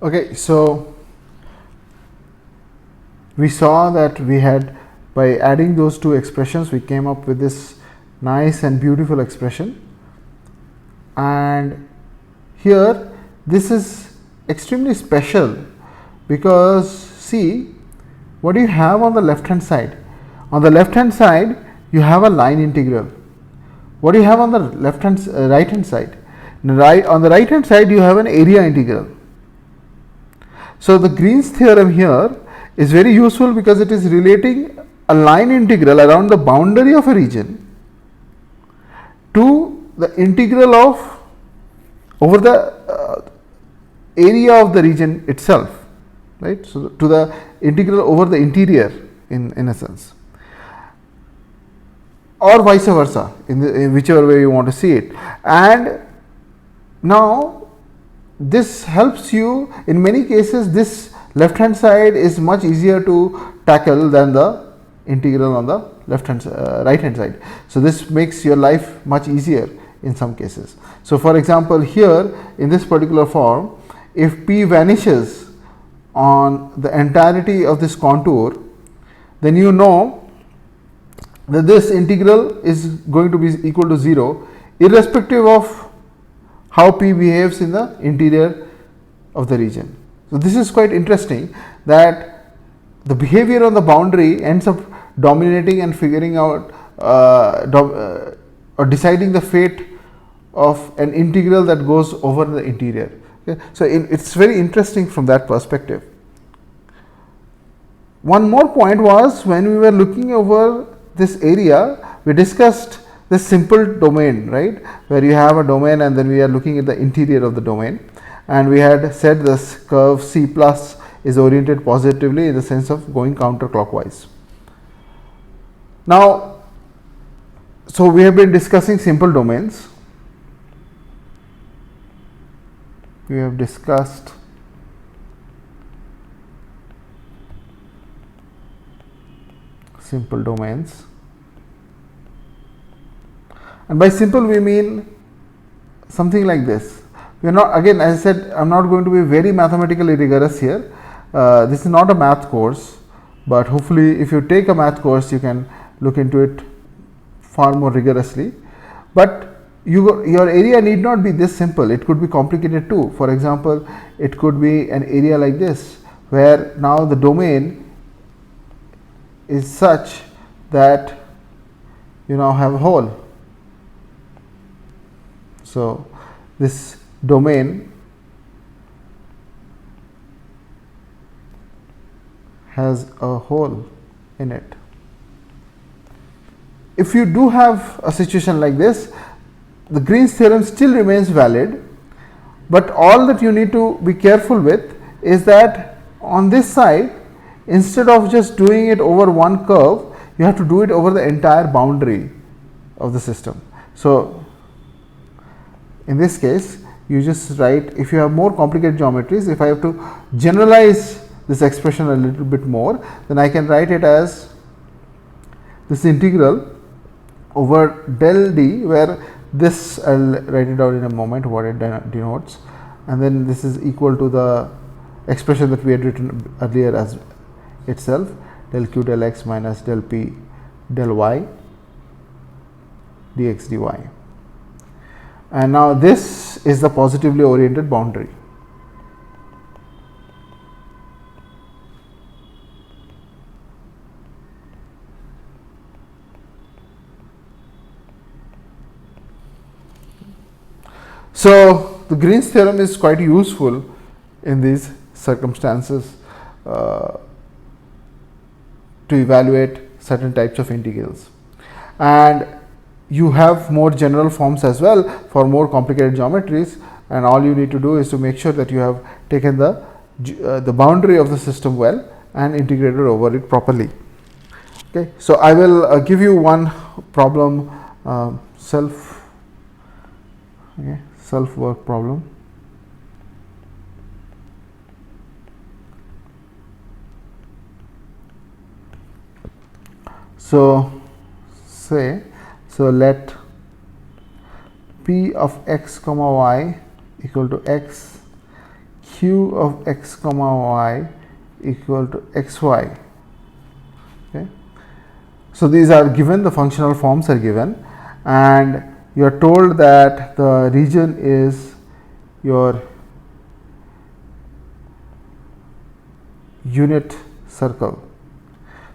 Okay, so we saw that we had, by adding those two expressions, we came up with this nice and beautiful expression. And here this is extremely special because see what do you have on the left hand side. On the left hand side you have a line integral. What do you have on the right hand side? On the right hand side you have an area integral. So the Green's theorem here is very useful because it is relating a line integral around the boundary of a region to the integral of over the area of the region itself, right? So to the integral over the interior in a sense, or vice versa, in whichever way you want to see it. And now this helps you in many cases. This left hand side is much easier to tackle than the integral on the right hand side. So this makes your life much easier in some cases. So for example, here in this particular form, if p vanishes on the entirety of this contour, then you know that this integral is going to be equal to 0 irrespective of how p behaves in the interior of the region. So this is quite interesting, that the behavior on the boundary ends up dominating and figuring out or deciding the fate of an integral that goes over the interior. Okay. So it's very interesting from that perspective. One more point was, when we were looking over this area, we discussed this simple domain, right, where you have a domain and then we are looking at the interior of the domain, and we had said this curve C plus is oriented positively in the sense of going counterclockwise. Now, so we have been discussing simple domains. We have discussed simple domains, and by simple we mean something like this. We are not, again as I said, I am not going to be very mathematically rigorous here. This is not a math course, but hopefully if you take a math course you can look into it far more rigorously. But your area need not be this simple, it could be complicated too. For example, it could be an area like this, where now the domain is such that you now have a hole. So this domain has a hole in it. If you do have a situation like this, the Green's theorem still remains valid, but all that you need to be careful with is that on this side, instead of just doing it over one curve, you have to do it over the entire boundary of the system. So in this case, you just write, if you have more complicated geometries, if I have to generalize this expression a little bit more, then I can write it as this integral over del d, where this I will write it down in a moment what it denotes, and then this is equal to the expression that we had written earlier as itself, del q del x minus del p del y dx dy. And now this is the positively oriented boundary. So the Green's theorem is quite useful in these circumstances to evaluate certain types of integrals, and you have more general forms as well for more complicated geometries, and all you need to do is to make sure that you have taken the boundary of the system well and integrated over it properly. Okay, so I will give you one problem, self work problem. So let p of x comma y equal to x q of x comma y equal to xy. Okay. So these are given, the functional forms are given, and you are told that the region is your unit circle.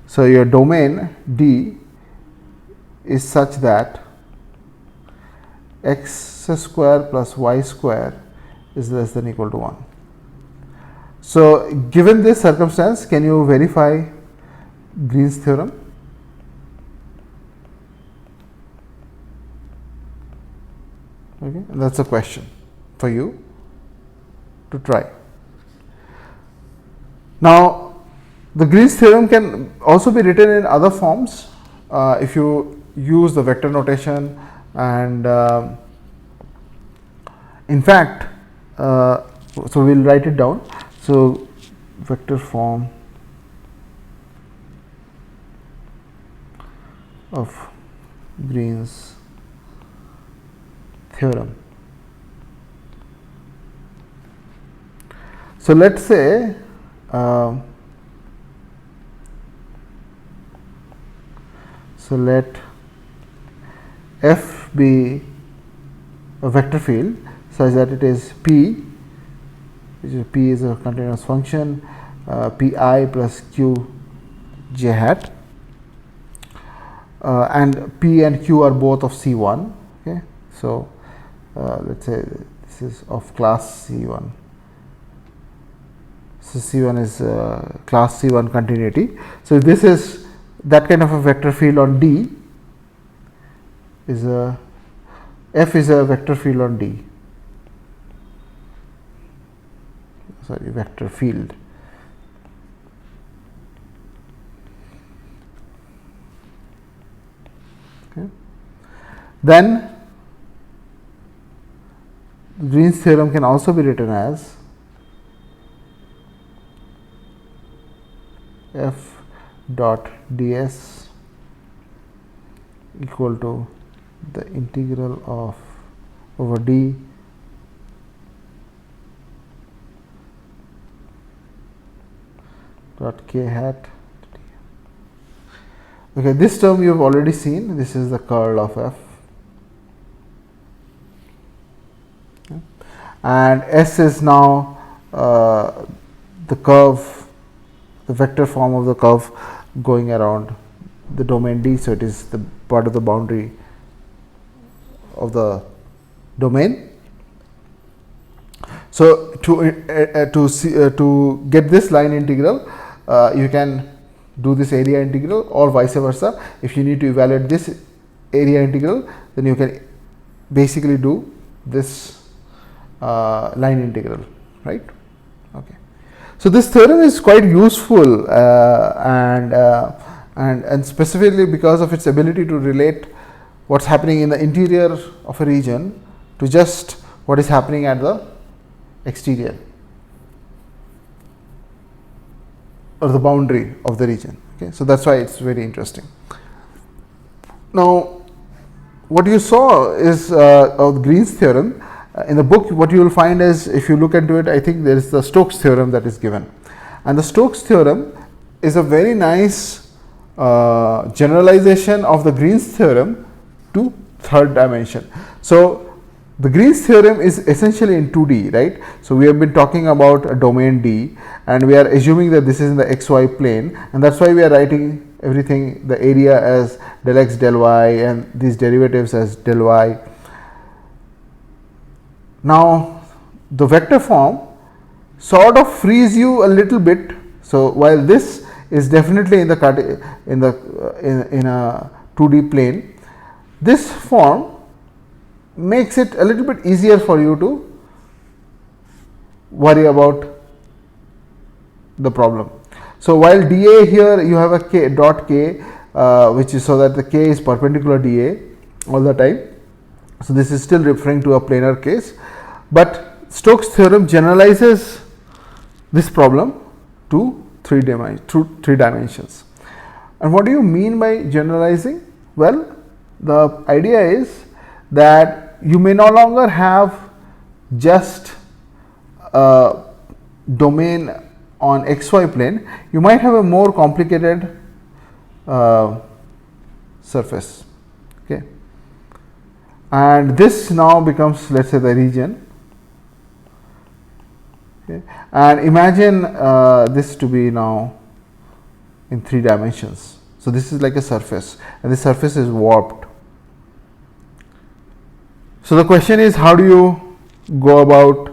So your domain D is such that x square plus y square is less than equal to 1. So given this circumstance, can you verify Green's theorem? Okay, and that's a question for you to try. Now, the Green's theorem can also be written in other forms if you use the vector notation, and in fact, so we will write it down. So, vector form of Green's theorem. So, let us say so let f be a vector field such that it is p, which is p is a continuous function, pi plus q j hat, and p and q are both of C1. Okay. So, let us say this is of class C1. So, C1 is class C1 continuity. So, if this is that kind of a vector field on D, is a f is a vector field on D, sorry, vector field. Okay. Then Green's theorem can also be written as f dot ds equal to the integral of over d dot k hat. Okay, this term you have already seen. This is the curl of f, okay. And S is now the curve, the vector form of the curve going around the domain D. So, it is the part of the boundary of the domain. So, to get this line integral, you can do this area integral, or vice versa. If you need to evaluate this area integral, then you can basically do this line integral, right? Okay. So, this theorem is quite useful, and specifically because of its ability to relate what is happening in the interior of a region to just what is happening at the exterior or the boundary of the region. Okay. So, that is why it is very interesting. Now, what you saw is of Green's theorem. In the book, what you will find is, if you look into it, I think there is the Stokes theorem that is given, and the Stokes theorem is a very nice generalization of the Green's theorem to third dimension. So, the Green's theorem is essentially in 2D, right? So, we have been talking about a domain D, and we are assuming that this is in the xy plane, and that is why we are writing everything, the area as del x del y and these derivatives as del y. Now, the vector form sort of frees you a little bit. So, while this is definitely in a 2D plane, this form makes it a little bit easier for you to worry about the problem. So, while dA here you have a k dot k, which is so that the k is perpendicular dA all the time. So, this is still referring to a planar case, but Stokes theorem generalizes this problem to three dimensions. And what do you mean by generalizing? Well, the idea is that you may no longer have just domain on xy plane, you might have a more complicated surface. Okay. And this now becomes, let us say, the region. Okay. And imagine this to be now in 3 dimensions. So, this is like a surface, and this surface is warped. So, the question is, how do you go about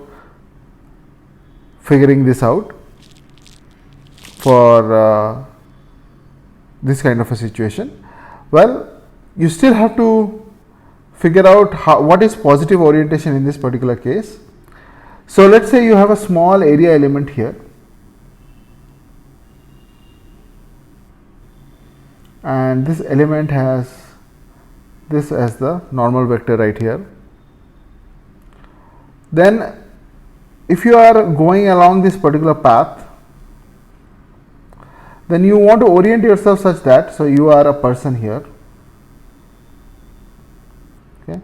figuring this out for this kind of a situation? Well, you still have to figure out what is positive orientation in this particular case. So, let us say you have a small area element here, and this element has this as the normal vector right here. Then if you are going along this particular path, then you want to orient yourself such that, so you are a person here. Okay.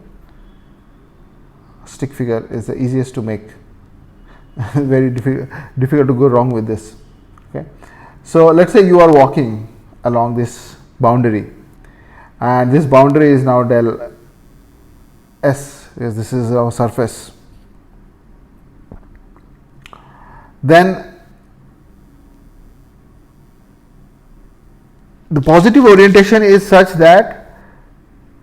Stick figure is the easiest to make. Very difficult to go wrong with this. Okay. So, let us say you are walking along this boundary, and this boundary is now del S, yes, this is our surface. Then the positive orientation is such that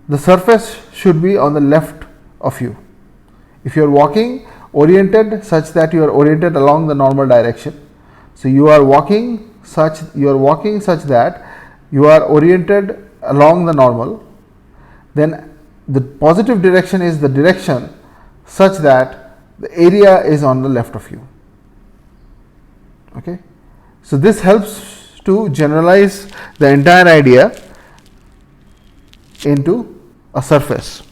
the surface should be on the left of you. If you are walking oriented such that you are oriented along the normal direction. So, you are walking such that you are oriented along the normal, then the positive direction is the direction such that the area is on the left of you. Okay. So, this helps to generalize the entire idea into a surface.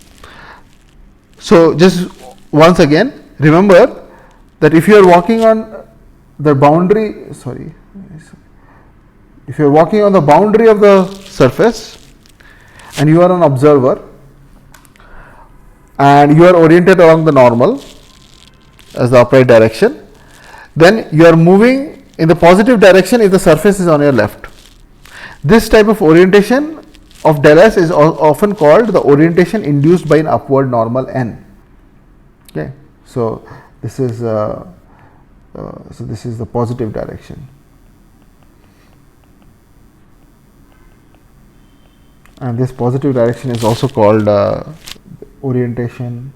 So, just once again, remember that if you are walking on the boundary, if you are walking on the boundary of the surface and you are an observer and you are oriented along the normal as the upright direction, then you are moving in the positive direction if the surface is on your left. This type of orientation of del S is often called the orientation induced by an upward normal n. Okay. So, this is the positive direction, and this positive direction is also called orientation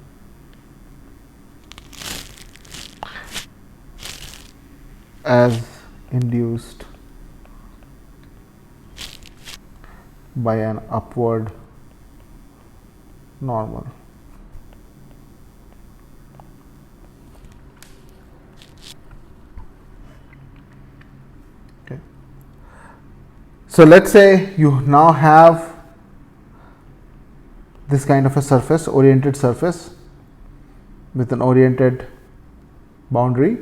as induced by an upward normal. Okay. So, let us say you now have this kind of a surface, oriented surface with an oriented boundary,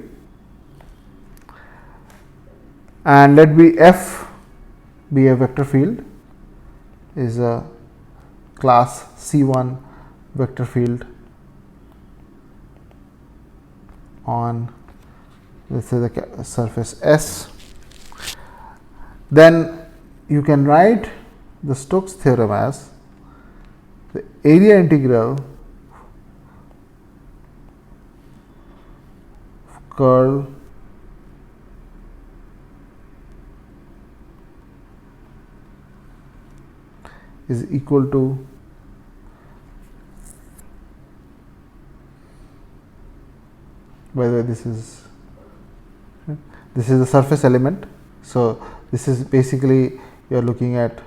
and let be F be a vector field, is a class C1 vector field on, let us say, the surface S. Then you can write the Stokes theorem as the area integral of curl is equal to by the way, this is the surface element. So, this is basically you are looking at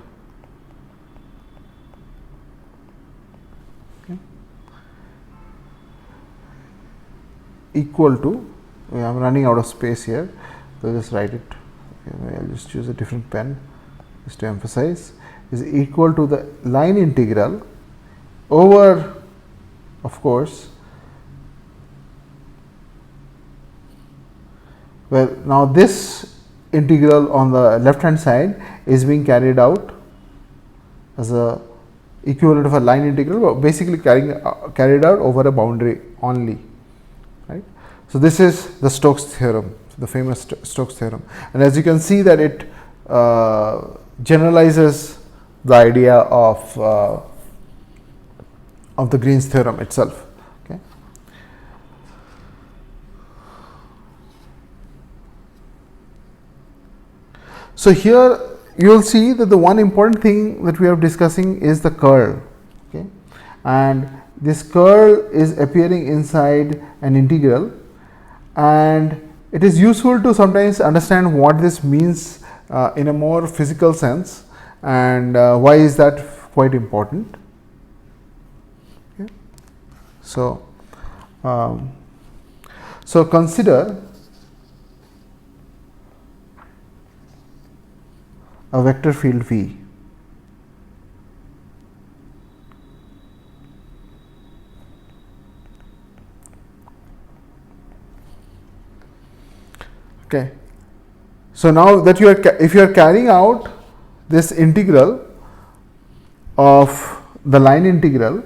equal to, I am running out of space here, so just write it. Okay, I will just choose a different pen just to emphasize, is equal to the line integral over, of course, well, now this integral on the left hand side is being carried out as a equivalent of a line integral, but basically carried out over a boundary only, right. So, this is the Stokes theorem. the famous Stokes theorem. And as you can see that it generalizes the idea of the Green's theorem itself. Okay. So here you will see that the one important thing that we are discussing is the curl. Okay. And this curl is appearing inside an integral, and it is useful to sometimes understand what this means in a more physical sense, and why is that quite important. Okay. So consider a vector field V. Okay. So now that if you are carrying out this integral of the line integral,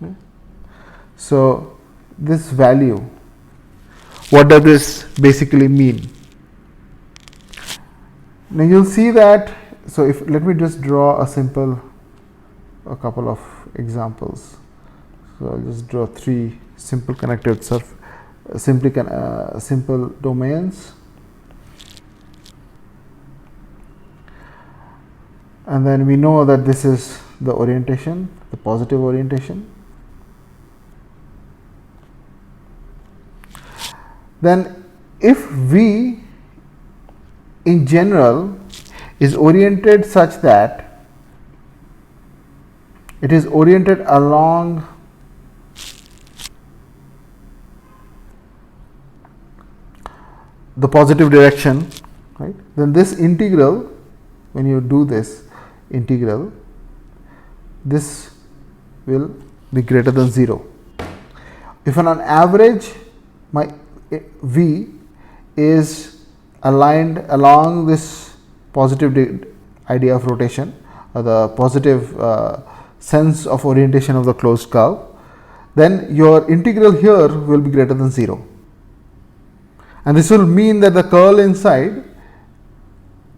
okay. So this value, what does this basically mean? Now you will see that. So if let me just draw a couple of examples. So I'll just draw three simple connected simple domains, and then we know that this is the orientation, the positive orientation. Then if V in general is oriented such that it is oriented along the positive direction, right, then this integral, when you do this integral, this will be greater than 0. If on an average my V is aligned along this positive idea of rotation, or the positive sense of orientation of the closed curve, then your integral here will be greater than 0. And this will mean that the curl inside,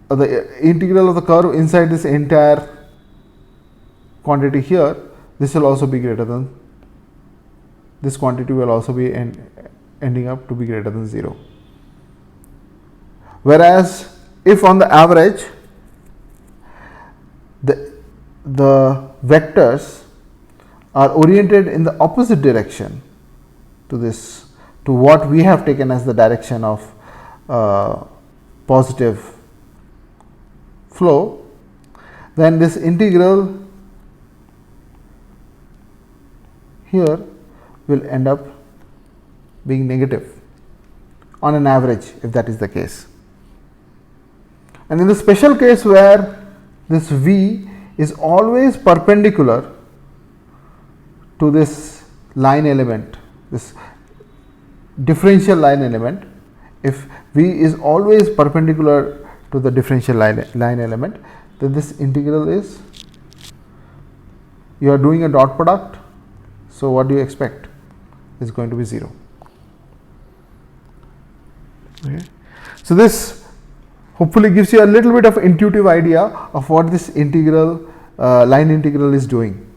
or the integral of the curve inside this entire quantity here, this will also be greater than, this quantity will also be ending up to be greater than 0. Whereas if on the average the vectors are oriented in the opposite direction to this, to what we have taken as the direction of positive flow, then this integral here will end up being negative on an average, if that is the case. And in the special case where this V is always perpendicular to this line element, this differential line element, if V is always perpendicular to the differential line element, then this integral is, you are doing a dot product, so what do you expect? Is going to be 0. Okay. So this hopefully gives you a little bit of intuitive idea of what this integral, line integral is doing,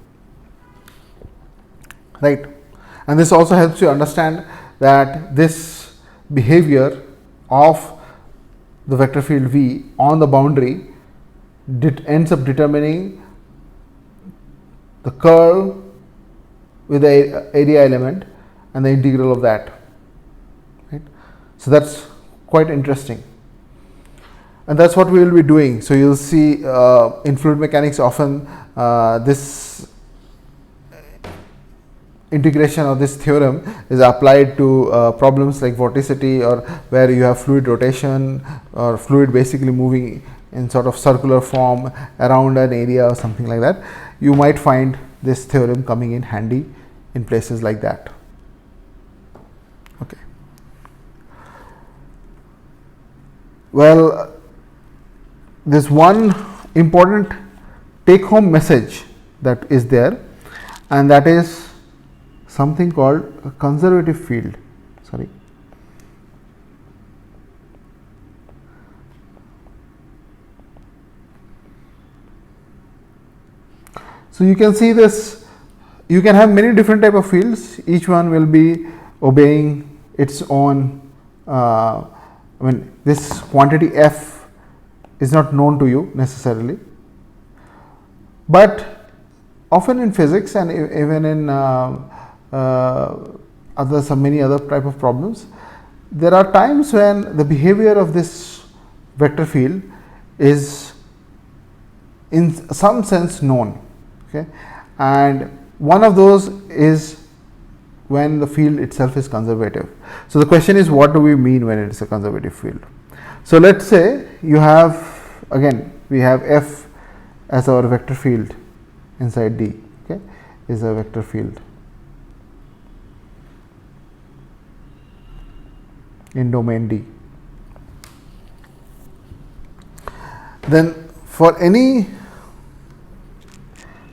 right? And this also helps you understand that this behavior of the vector field V on the boundary ends up determining the curl with the area element and the integral of that, right? So that's quite interesting, and that's what we will be doing. So you'll see in fluid mechanics often this integration of this theorem is applied to problems like vorticity, or where you have fluid rotation or fluid basically moving in sort of circular form around an area or something like that. You might find this theorem coming in handy in places like that. Okay. Well, this one important take home message that is there, and that is something called a conservative field. Sorry. So you can see this, you can have many different type of fields, each one will be obeying its own, this quantity f is not known to you necessarily, but often in physics and even in many other type of problems, there are times when the behavior of this vector field is in some sense known. Okay. And one of those is when the field itself is conservative. So the question is, what do we mean when it is a conservative field? So let's say you have, again we have f as our vector field inside D, okay, is a vector field in domain D. Then for any,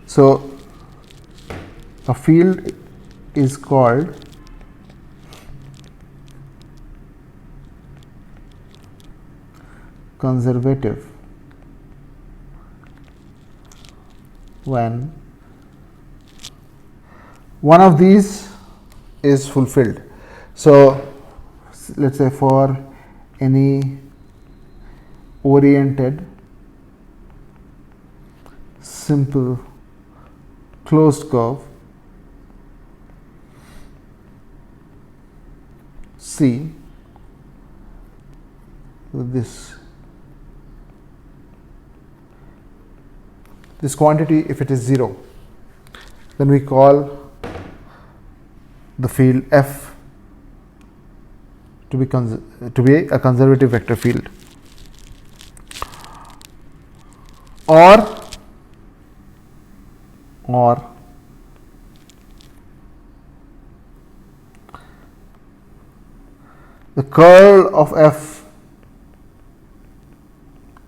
so a field is called conservative when one of these is fulfilled. So let's say for any oriented simple closed curve C, this quantity, if it is 0, then we call the field f to be a conservative vector field. Or the curl of f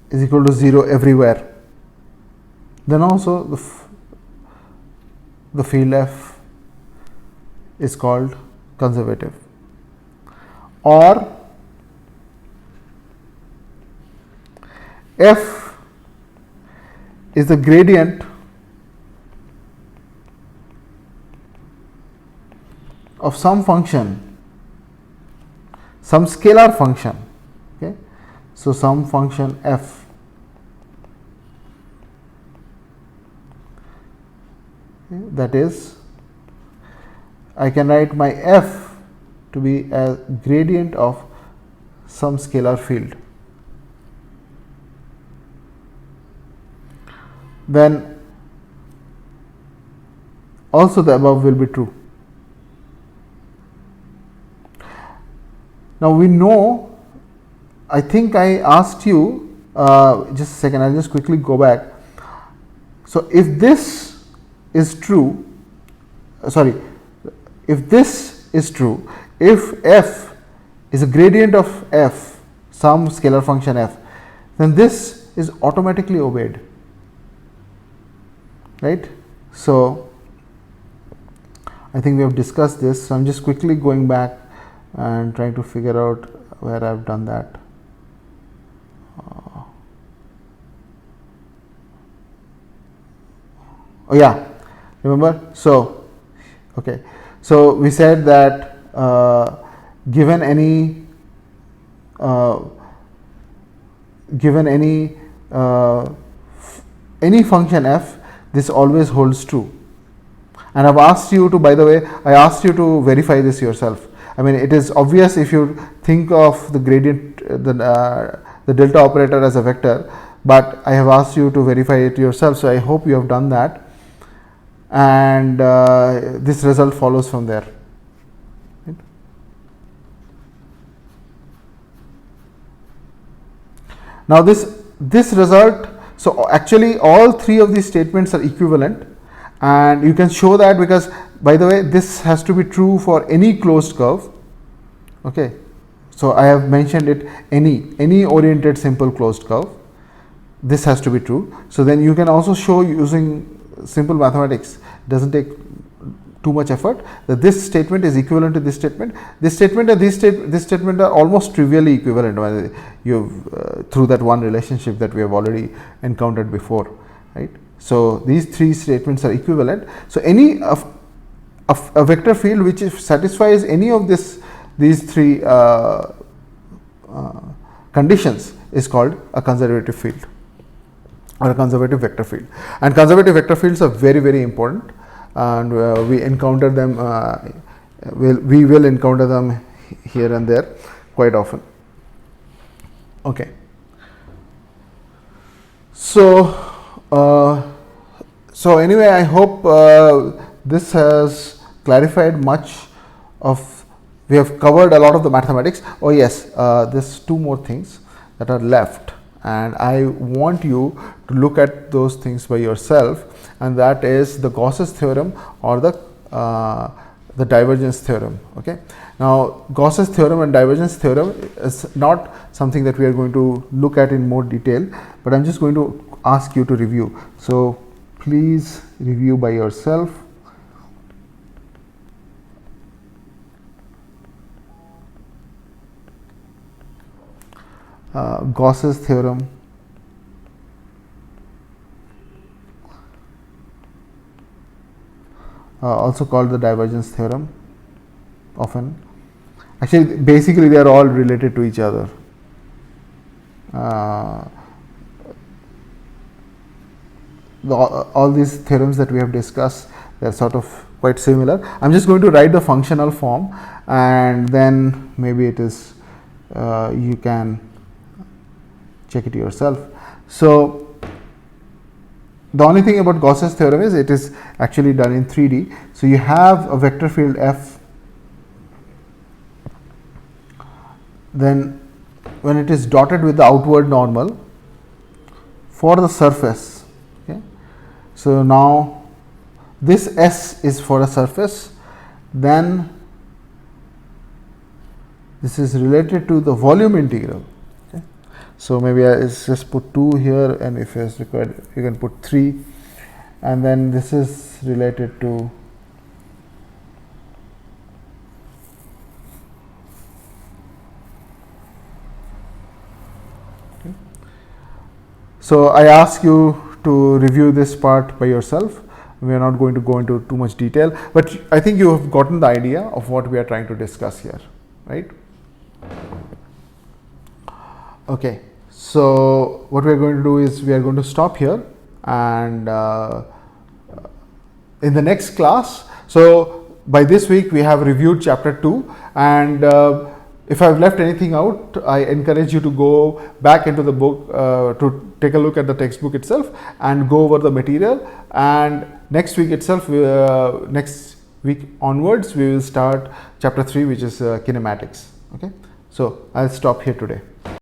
is equal to 0 everywhere, then also the field f is called conservative. Or f is the gradient of some function, some scalar function, okay. So some function f, okay, that is, I can write my f to be a gradient of some scalar field. Then also the above will be true. Now we know, I think I asked you, just a second, I'll just quickly go back. So if this is true, if this is true, if f is a gradient of f, some scalar function f, then this is automatically obeyed, right? So I think we have discussed this, so I'm just quickly going back and trying to figure out where I've done that. Oh yeah, remember? So okay, so we said that given any function f, this always holds true. And I've asked you to, by the way, I asked you to verify this yourself. I mean, it is obvious if you think of the gradient, the delta operator as a vector, but I have asked you to verify it yourself, so I hope you have done that, and this result follows from there. Right? Now this result, so actually all three of these statements are equivalent, and you can show that because, by the way, this has to be true for any closed curve. Okay, so I have mentioned it, any oriented simple closed curve, this has to be true. So then you can also show using simple mathematics, doesn't take too much effort, that this statement is equivalent to this statement. This statement and this statement are almost trivially equivalent through that one relationship that we have already encountered before, right. So, these three statements are equivalent. So, any of a vector field which satisfies any of these three conditions is called a conservative field or a conservative vector field. And conservative vector fields are very, very important, and we encounter them, we will encounter them here and there quite often. Okay. So, anyway, I hope this has clarified much of, we have covered a lot of the mathematics. Oh yes, there's two more things that are left, and I want you to look at those things by yourself, and that is the Gauss's theorem or the divergence theorem. Okay. Now, Gauss's theorem and divergence theorem is not something that we are going to look at in more detail, but I am just going to ask you to review. So, please review by yourself. Gauss's theorem, also called the divergence theorem often. Actually, basically they are all related to each other. All these theorems that we have discussed, they are sort of quite similar. I am just going to write the functional form, and then maybe it is you can check it yourself. So, the only thing about Gauss's theorem is it is actually done in 3D. So, you have a vector field f, then when it is dotted with the outward normal for the surface. Okay. So, now this S is for a surface, then this is related to the volume integral. Okay. So, maybe I just put 2 here, and if it is required you can put 3, and then this is related to So, I ask you to review this part by yourself. We are not going to go into too much detail, but I think you have gotten the idea of what we are trying to discuss here, right? Okay. So, what we are going to do is we are going to stop here, and in the next class, so by this week we have reviewed chapter 2, and if I have left anything out, I encourage you to go back into the book to take a look at the textbook itself and go over the material, and next week itself, next week onwards, we will start chapter 3, which is kinematics. Okay. So, I will stop here today.